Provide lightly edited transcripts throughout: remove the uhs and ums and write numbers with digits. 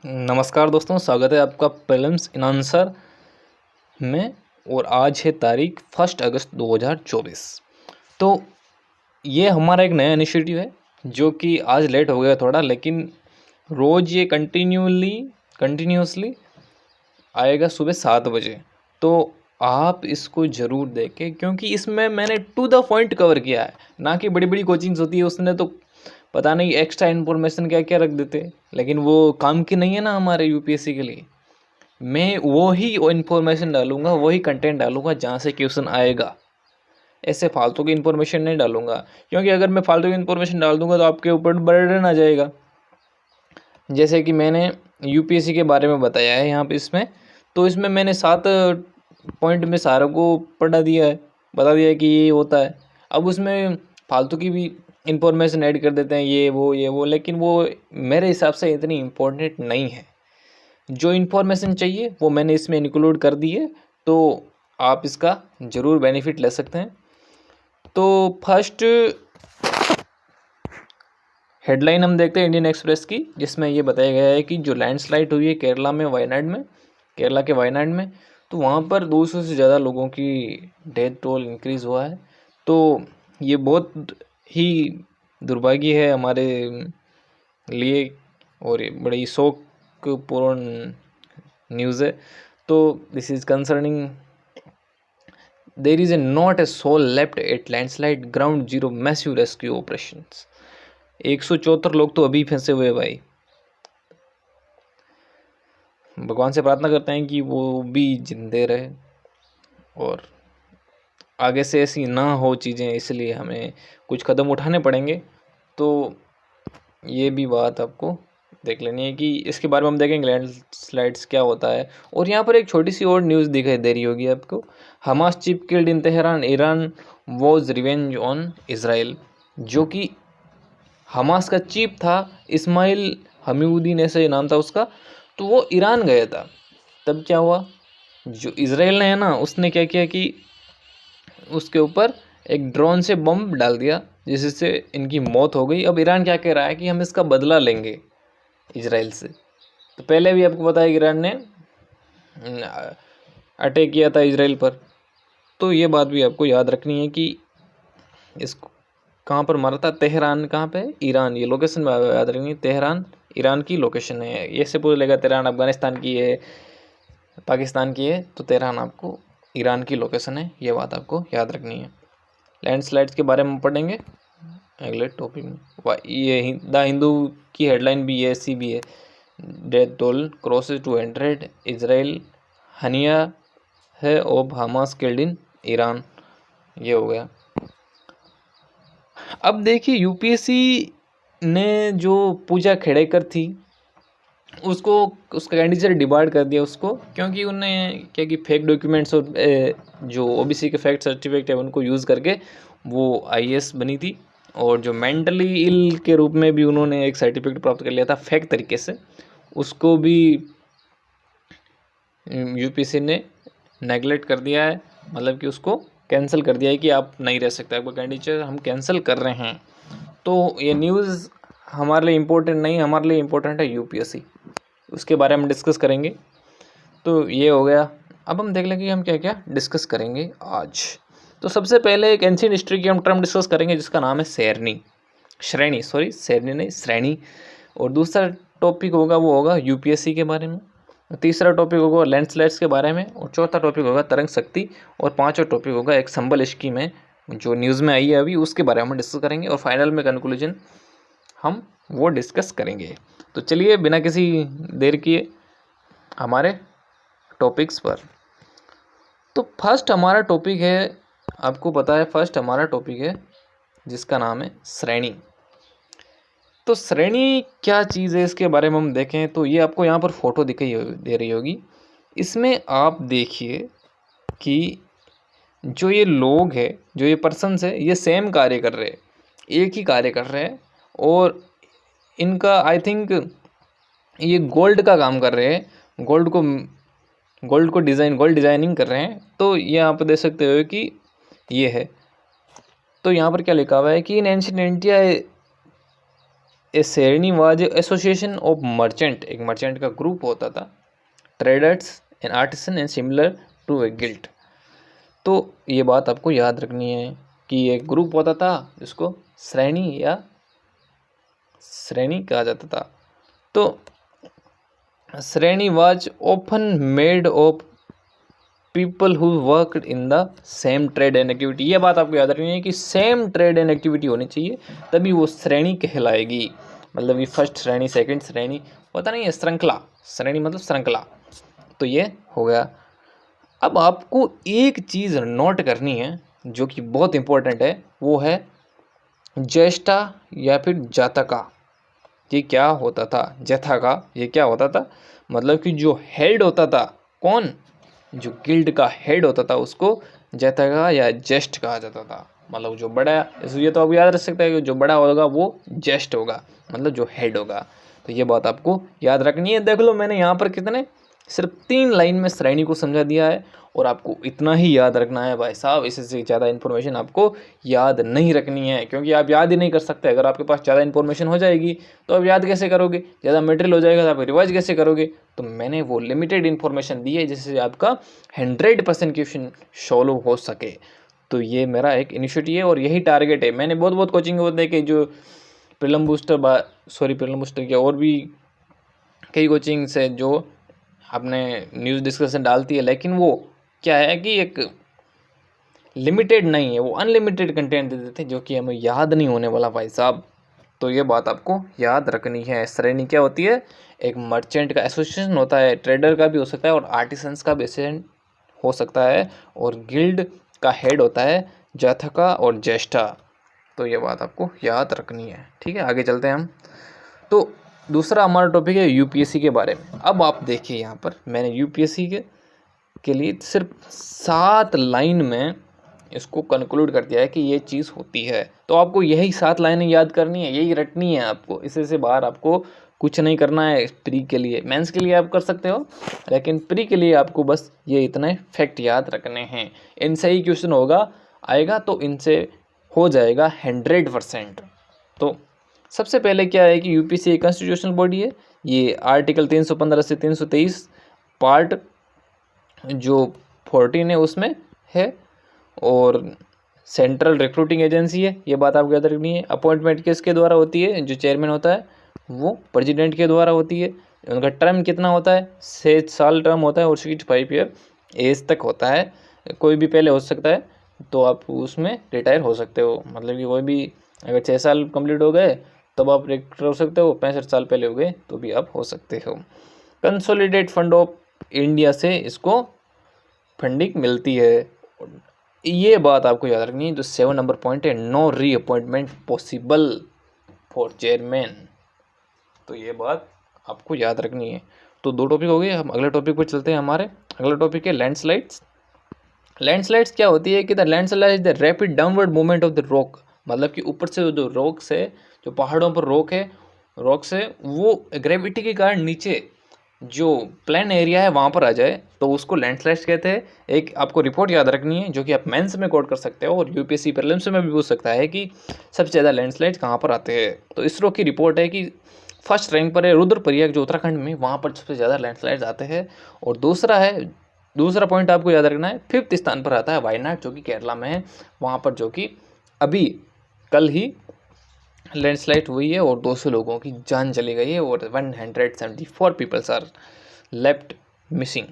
नमस्कार दोस्तों, स्वागत है आपका प्रीलिम्स इन आंसर में। और आज है तारीख 1 अगस्त 2024। तो ये हमारा एक नया इनिशिएटिव है जो कि आज लेट हो गया थोड़ा, लेकिन रोज़ ये कंटिन्यूसली आएगा सुबह 7 बजे। तो आप इसको ज़रूर देखें, क्योंकि इसमें मैंने टू द पॉइंट कवर किया है। ना कि बड़ी बड़ी कोचिंग्स होती है, उसने तो पता नहीं एक्स्ट्रा इन्फॉर्मेशन क्या क्या रख देते, लेकिन वो काम की नहीं है ना हमारे यूपीएससी के लिए। मैं वही इन्फॉर्मेशन डालूंगा, वही कंटेंट डालूंगा जहाँ से क्वेश्चन आएगा। ऐसे फालतू की इन्फॉर्मेशन नहीं डालूंगा, क्योंकि अगर मैं फालतू की इन्फॉर्मेशन डाल दूंगा तो आपके ऊपर बर्डन आ जाएगा। जैसे कि मैंने यूपीएससी के बारे में बताया है यहाँ पे इसमें, तो इसमें मैंने 7 पॉइंट में सारों को पढ़ा दिया है, बता दिया है कि ये होता है। अब उसमें फालतू की भी इंफॉर्मेशन ऐड कर देते हैं, ये वो, लेकिन वो मेरे हिसाब से इतनी इम्पोर्टेंट नहीं है। जो इन्फॉर्मेशन चाहिए वो मैंने इसमें इंक्लूड कर दी है, तो आप इसका ज़रूर बेनिफिट ले सकते हैं। तो फर्स्ट हेडलाइन हम देखते हैं इंडियन एक्सप्रेस की, जिसमें ये बताया गया है कि जो लैंडस्लाइड हुई है केरला के वायनाड में, तो वहाँ पर 200 से ज़्यादा लोगों की डेथ टोल इंक्रीज़ हुआ है। तो ये बहुत ही दुर्भाग्य है हमारे लिए, और ये बड़ी शोकपूर्ण न्यूज़ है। तो this is concerning there is a not a soul left at landslide ground zero massive rescue operations. 174 लोग तो अभी फंसे हुए भाई। भगवान से प्रार्थना करते हैं कि वो भी जिंदे रहे और आगे से ऐसी ना हो चीज़ें, इसलिए हमें कुछ कदम उठाने पड़ेंगे। तो ये भी बात आपको देख लेनी है कि इसके बारे में हम देखेंगे लैंडस्लाइड्स क्या होता है। और यहाँ पर एक छोटी सी और न्यूज़ दिखाई दे रही होगी आपको। Hamas chief killed in Tehran, Iran was revenge on Israel. जो कि हमास का चीफ था इस्माइल हमीउद्दीन, ऐसे नाम था उसका। तो वो ईरान गया था। तब क्या हुआ, जो इसराइल ने है ना, उसने क्या किया कि उसके ऊपर एक ड्रोन से बम डाल दिया, जिससे इनकी मौत हो गई। अब ईरान क्या कह रहा है कि हम इसका बदला लेंगे इसराइल से। तो पहले भी आपको पता है कि ईरान ने अटैक किया था इसराइल पर। तो ये बात भी आपको याद रखनी है कि इसको कहाँ पर मारा था, तेहरान कहाँ पे, ईरान। ये लोकेशन में याद रखनी है, तेहरान ईरान की लोकेशन है। ये से पूछ लेगा तेहरान अफगानिस्तान की है, पाकिस्तान की है, तो तेहरान आपको ईरान की लोकेशन है। ये बात आपको याद रखनी है। लैंडस्लाइड्स के बारे में पढ़ेंगे अगले टॉपिक में। ये द हिंदू की हेडलाइन भी ऐसी भी है, death toll crosses 200, Ismail Haniyeh है of Hamas killed in Iran. ये हो गया। अब देखिए यूपीएससी ने जो पूजा खेड़ेकर थी उसको, उसका कैंडिडेट डिबार्ड कर दिया उसको, क्योंकि उन्हें क्या कि फेक डॉक्यूमेंट्स और जो ओबीसी के फैक्ट सर्टिफिकेट है उनको यूज़ करके वो आईएएस बनी थी। और जो मेंटली इल के रूप में भी उन्होंने एक सर्टिफिकेट प्राप्त कर लिया था फेक तरीके से, उसको भी यूपीएससी ने नेगलेक्ट कर दिया है। मतलब कि उसको कैंसिल कर दिया है कि आप नहीं रह सकते, आपका कैंडिडेट हम कैंसिल कर रहे हैं। तो ये न्यूज़ हमारे लिए इम्पोर्टेंट नहीं, हमारे लिए इम्पोर्टेंट है यूपीएससी। उसके बारे में डिस्कस करेंगे। तो ये हो गया। अब हम देख लेंगे कि हम क्या क्या डिस्कस करेंगे आज। तो सबसे पहले एक एंशिएंट हिस्ट्री की हम टर्म डिस्कस करेंगे जिसका नाम है श्रेणी। और दूसरा टॉपिक होगा वो होगा यूपीएससी के बारे में। तीसरा टॉपिक होगा लैंडस्लाइड्स के बारे में। और चौथा टॉपिक होगा तरंग शक्ति। और पांचवा टॉपिक होगा एक संबल स्कीम है जो न्यूज़ में आई है अभी, उसके बारे में डिस्कस करेंगे। और फाइनल में कंक्लूजन हम वो डिस्कस करेंगे। तो चलिए बिना किसी देर किए हमारे टॉपिक्स पर। तो फर्स्ट हमारा टॉपिक है, आपको पता है फर्स्ट हमारा टॉपिक है जिसका नाम है श्रेणी। तो श्रेणी क्या चीज़ है इसके बारे में हम देखें तो ये आपको यहाँ पर फोटो दिखाई दे रही होगी। इसमें आप देखिए कि जो ये लोग हैं, जो ये पर्सन्स है, ये सेम कार्य कर रहे हैं, एक ही कार्य कर रहे हैं। और इनका आई थिंक ये गोल्ड का काम कर रहे हैं, गोल्ड डिज़ाइनिंग कर रहे हैं। तो ये आप देख सकते हो कि ये है। तो यहाँ पर क्या लिखा हुआ है कि इन ancient India a shreni was association of merchant, एक मर्चेंट का ग्रुप होता था, traders and artisan and similar to a guild. तो ये बात आपको याद रखनी है कि एक ग्रुप होता था जिसको श्रेणी या श्रेणी कहा जाता था। तो श्रेणी was often made of people who worked in the same trade and activity. ये बात आपको याद रखनी है कि सेम ट्रेड एंड एक्टिविटी होनी चाहिए तभी वो श्रेणी कहलाएगी। मतलब ये फर्स्ट श्रेणी, सेकंड श्रेणी होता नहीं है, श्रृंखला, श्रेणी मतलब श्रृंखला। तो ये हो गया। अब आपको एक चीज़ नोट करनी है जो कि बहुत इंपॉर्टेंट है, वो है ज्येष्ठा या फिर जातका। ये क्या होता था? जथा ये क्या होता था? मतलब कि जो हेड होता था, कौन? जो गिल्ड का हेड होता था उसको जथा या ज्येष्ठ कहा जाता था। मतलब जो बड़ा, ये तो आप याद रख सकते हैं कि जो बड़ा होगा वो ज्येष्ठ होगा, मतलब जो हेड होगा। तो ये बात आपको याद रखनी है। देख लो मैंने यहाँ पर कितने, सिर्फ 3 लाइन में श्रेणी को समझा दिया है और आपको इतना ही याद रखना है भाई साहब। इससे ज़्यादा इन्फॉर्मेशन आपको याद नहीं रखनी है, क्योंकि आप याद ही नहीं कर सकते। अगर आपके पास ज़्यादा इन्फॉर्मेशन हो जाएगी तो आप याद कैसे करोगे? ज़्यादा मटेरियल हो जाएगा तो आप रिवाइज कैसे करोगे? तो मैंने वो लिमिटेड इन्फॉर्मेशन दी है जिससे आपका 100% क्वेश्चन सॉल्व हो सके। तो ये मेरा एक इनिशिएटिव है और यही टारगेट है। मैंने बहुत कोचिंग होते हैं कि जो प्रीलिम बूस्टर के और भी कई कोचिंग्स है जो आपने न्यूज़ डिस्कशन डालती है, लेकिन वो क्या है कि एक लिमिटेड नहीं है, वो अनलिमिटेड कंटेंट दे देते हैं जो कि हमें याद नहीं होने वाला भाई साहब। तो ये बात आपको याद रखनी है। श्रेणी क्या होती है? एक मर्चेंट का एसोसिएशन होता है, ट्रेडर का भी हो सकता है और आर्टिसंस का भी एसोसिएशन हो सकता है, और गिल्ड का हेड होता है जाथका और ज्येष्ठा। तो ये बात आपको याद रखनी है। ठीक है, आगे चलते हैं हम। तो दूसरा हमारा टॉपिक है यूपीएससी के बारे में। अब आप देखिए यहाँ पर मैंने यूपीएससी के लिए सिर्फ 7 लाइन में इसको कंक्लूड कर दिया है कि ये चीज़ होती है। तो आपको यही 7 लाइनें याद करनी है, यही रटनी है आपको। इससे से बाहर आपको कुछ नहीं करना है। प्री के लिए, मेंस के लिए आप कर सकते हो, लेकिन प्री के लिए आपको बस ये इतने फैक्ट याद रखने हैं। इनसे ही क्वेश्चन आएगा तो इनसे हो जाएगा 100%। तो सबसे पहले क्या है कि यूपीएससी एक कॉन्स्टिट्यूशनल बॉडी है। ये आर्टिकल 315 से 323 पार्ट जो 14 है उसमें है, और सेंट्रल रिक्रूटिंग एजेंसी है। ये बात आपको याद रखनी है। अपॉइंटमेंट किसके द्वारा होती है? जो चेयरमैन होता है वो प्रेसिडेंट के द्वारा होती है। उनका टर्म कितना होता है? 6 साल टर्म होता है और 65 ईयर एज तक होता है। कोई भी पहले हो सकता है, तो आप उसमें रिटायर हो सकते हो। मतलब कि कोई भी अगर 6 साल कंप्लीट हो गए तब आप रिटायर हो सकते हो, 65 साल पहले हो गए तो भी आप हो सकते हो। कंसोलिडेट फंड ऑफ इंडिया से इसको फंडिंग मिलती है। ये बात आपको याद रखनी है। जो 7 नंबर पॉइंट है, no reappointment possible for chairman. तो ये बात आपको याद रखनी है। तो 2 टॉपिक हो गए, हम अगले टॉपिक पर चलते हैं। हमारे अगला टॉपिक है लैंडस्लाइड्स। लैंडस्लाइड्स क्या होती है कि the landslide is the rapid downward movement of the rock. मतलब कि ऊपर से जो रॉक्स है, जो पहाड़ों पर रॉक्स है, वो ग्रेविटी के कारण नीचे जो प्लेन एरिया है वहाँ पर आ जाए तो उसको लैंडस्लाइड्स कहते हैं। एक आपको रिपोर्ट याद रखनी है जो कि आप मेंस में कोट कर सकते हो और यूपीएससी प्रीलिम्स में भी पूछ सकता है कि सबसे ज़्यादा लैंडस्लाइड्स कहाँ पर आते हैं। तो इसरो की रिपोर्ट है कि फर्स्ट रैंक पर है रुद्रप्रयाग जो उत्तराखंड में, वहाँ पर सबसे ज़्यादा लैंडस्लाइड्स आते हैं। और दूसरा पॉइंट आपको याद रखना है, 5th स्थान पर आता है वायनाड जो कि केरला में है। वहाँ पर जो कि अभी कल ही लैंडस्लाइड हुई है और 200 लोगों की जान चली गई है और 174 peoples are left missing.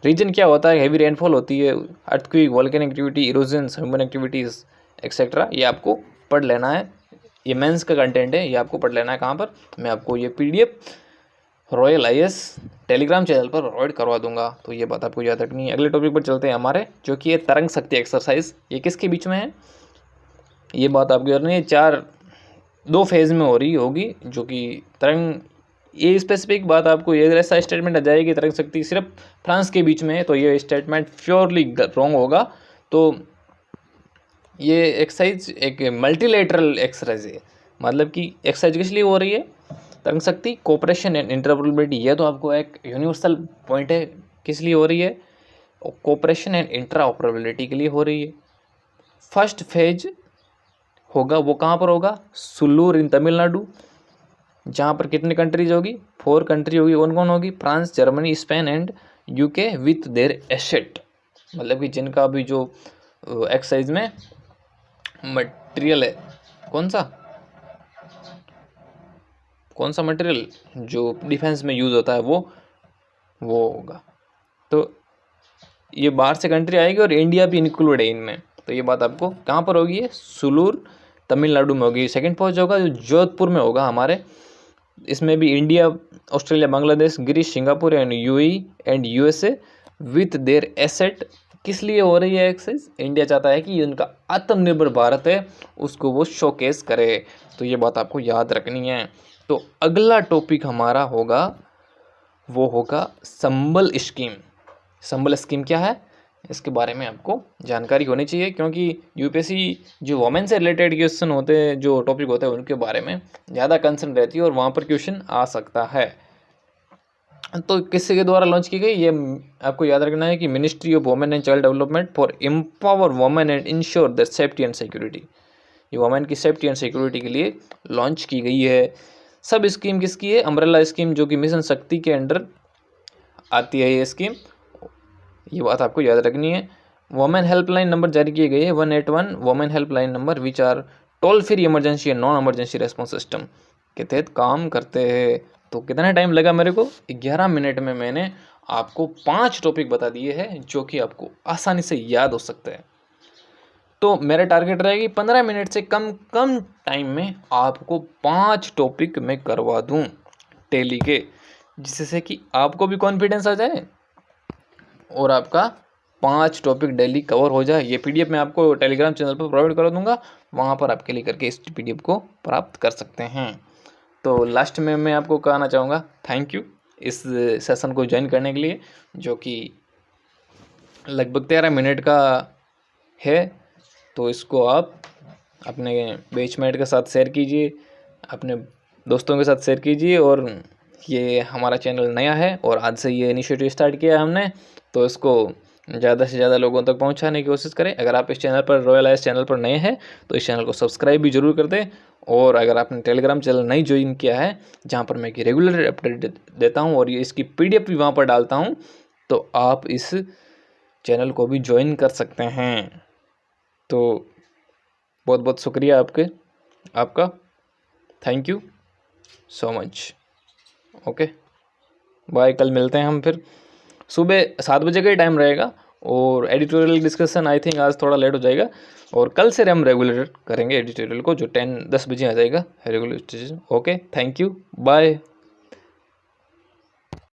Reason क्या होता है? हैवी रेनफॉल होती है, earthquake, volcanic activity, erosion, human activities etcetera. ये आपको पढ़ लेना है। ये मेंस का कंटेंट है, ये आपको पढ़ लेना है। कहाँ पर? मैं आपको ये PDF royal IAS Telegram channel पर प्रोवाइड करवा दूंगा। तो ये बात आपको याद रखनी है। अगले टॉपिक पर चलते हैं हमारे, जो कि ये तरंग शक्ति एक्सरसाइज। ये किसके बीच में है? ये बात आपको याद नहीं है। 2 फेज़ में हो रही होगी, जो कि तरंग, ये स्पेसिफिक बात आपको ये ऐसा स्टेटमेंट आ जाएगी तरंग शक्ति सिर्फ फ्रांस के बीच में है, तो ये स्टेटमेंट प्योरली रॉन्ग होगा। तो ये एक्सरसाइज एक मल्टीलेटरल एक्सरसाइज है। मतलब कि एक्सरसाइज किस लिए हो रही है? तरंग शक्ति, कोऑपरेशन एंड इंटरऑपरेबिलिटी। ये तो आपको एक यूनिवर्सल पॉइंट है। किस लिए हो रही है? कोऑपरेशन एंड इंटरऑपरेबिलिटी के लिए हो रही है। फर्स्ट फेज होगा वो कहाँ पर होगा, सुल्लूर इन तमिलनाडु, जहाँ पर कितनी कंट्रीज होगी, 4 कंट्री होगी। कौन कौन होगी, France, Germany, Spain and UK with their asset, मतलब कि जिनका भी जो एक्सरसाइज में मटेरियल है, कौन सा मटेरियल जो डिफेंस में यूज़ होता है वो होगा। तो ये बाहर से कंट्री आएगी और इंडिया भी इंक्लूड है इनमें। तो ये बात आपको कहाँ पर होगी, ये सुलूर तमिलनाडु में होगी। सेकंड पोस्ट होगा जो जोधपुर में होगा हमारे, इसमें भी India, Australia, Bangladesh, Greece, Singapore and UAE and USA with their asset. किस लिए हो रही है एक्सरसाइज, इंडिया चाहता है कि उनका आत्मनिर्भर भारत है उसको वो शोकेस करे। तो ये बात आपको याद रखनी है। तो अगला टॉपिक हमारा होगा वो होगा संबल स्कीम। संबल स्कीम क्या है, इसके बारे में आपको जानकारी होनी चाहिए, क्योंकि यूपीएससी जो वोमेन से रिलेटेड क्वेश्चन होते हैं, जो टॉपिक होते हैं उनके बारे में ज़्यादा कंसर्न रहती है और वहाँ पर क्वेश्चन आ सकता है। तो किसके के द्वारा लॉन्च की गई, ये आपको याद रखना है कि ministry of women and child development for empower women and ensure the safety and security. ये वुमेन की सेफ्टी एंड सिक्योरिटी के लिए लॉन्च की गई है। सब स्कीम किसकी है, अम्ब्रेला स्कीम, जो कि मिशन शक्ति के अंडर आती है ये स्कीम, ये बात आपको याद रखनी है। वुमेन हेल्पलाइन नंबर जारी किए गए हैं 181 women helpline number which are toll free emergency and non emergency response system के तहत काम करते हैं। तो कितना टाइम लगा मेरे को, 11 मिनट में मैंने आपको 5 टॉपिक बता दिए हैं जो कि आपको आसानी से याद हो सकते हैं। तो मेरा टारगेट रहेगी 15 मिनट से कम टाइम में आपको 5 टॉपिक मैं करवा दूं टेली के, जिससे कि आपको भी कॉन्फिडेंस आ जाए और आपका 5 टॉपिक डेली कवर हो जाए। ये पीडीएफ मैं आपको टेलीग्राम चैनल पर प्रोवाइड कर दूंगा, वहाँ पर आप क्लिक करके इस पीडीएफ को प्राप्त कर सकते हैं। तो लास्ट में मैं आपको कहना चाहूँगा थैंक यू इस सेशन को ज्वाइन करने के लिए, जो कि लगभग 13 मिनट का है। तो इसको आप अपने बैचमेट के साथ शेयर कीजिए, अपने दोस्तों के साथ शेयर कीजिए। और ये हमारा चैनल नया है और आज से ये इनिशिएटिव स्टार्ट किया है हमने, तो इसको ज़्यादा से ज़्यादा लोगों तक पहुंचाने की कोशिश करें। अगर आप इस चैनल पर, रॉयल आइस चैनल पर नए हैं, तो इस चैनल को सब्सक्राइब भी जरूर कर दें। और अगर आपने टेलीग्राम चैनल नहीं ज्वाइन किया है, जहाँ पर मैं रेगुलर अपडेट देता हूँ और ये इसकी पीडीएफ भी वहाँ पर डालता हूँ, तो आप इस चैनल को भी ज्वाइन कर सकते हैं। तो बहुत बहुत शुक्रिया आपका thank you so much. Okay bye, कल मिलते हैं हम फिर। सुबह 7 बजे का ही टाइम रहेगा और एडिटोरियल डिस्कशन आई थिंक आज थोड़ा लेट हो जाएगा, और कल से हम रेगुलर करेंगे एडिटोरियल को, जो 10-10 बजे आ जाएगा regular. Okay thank you bye.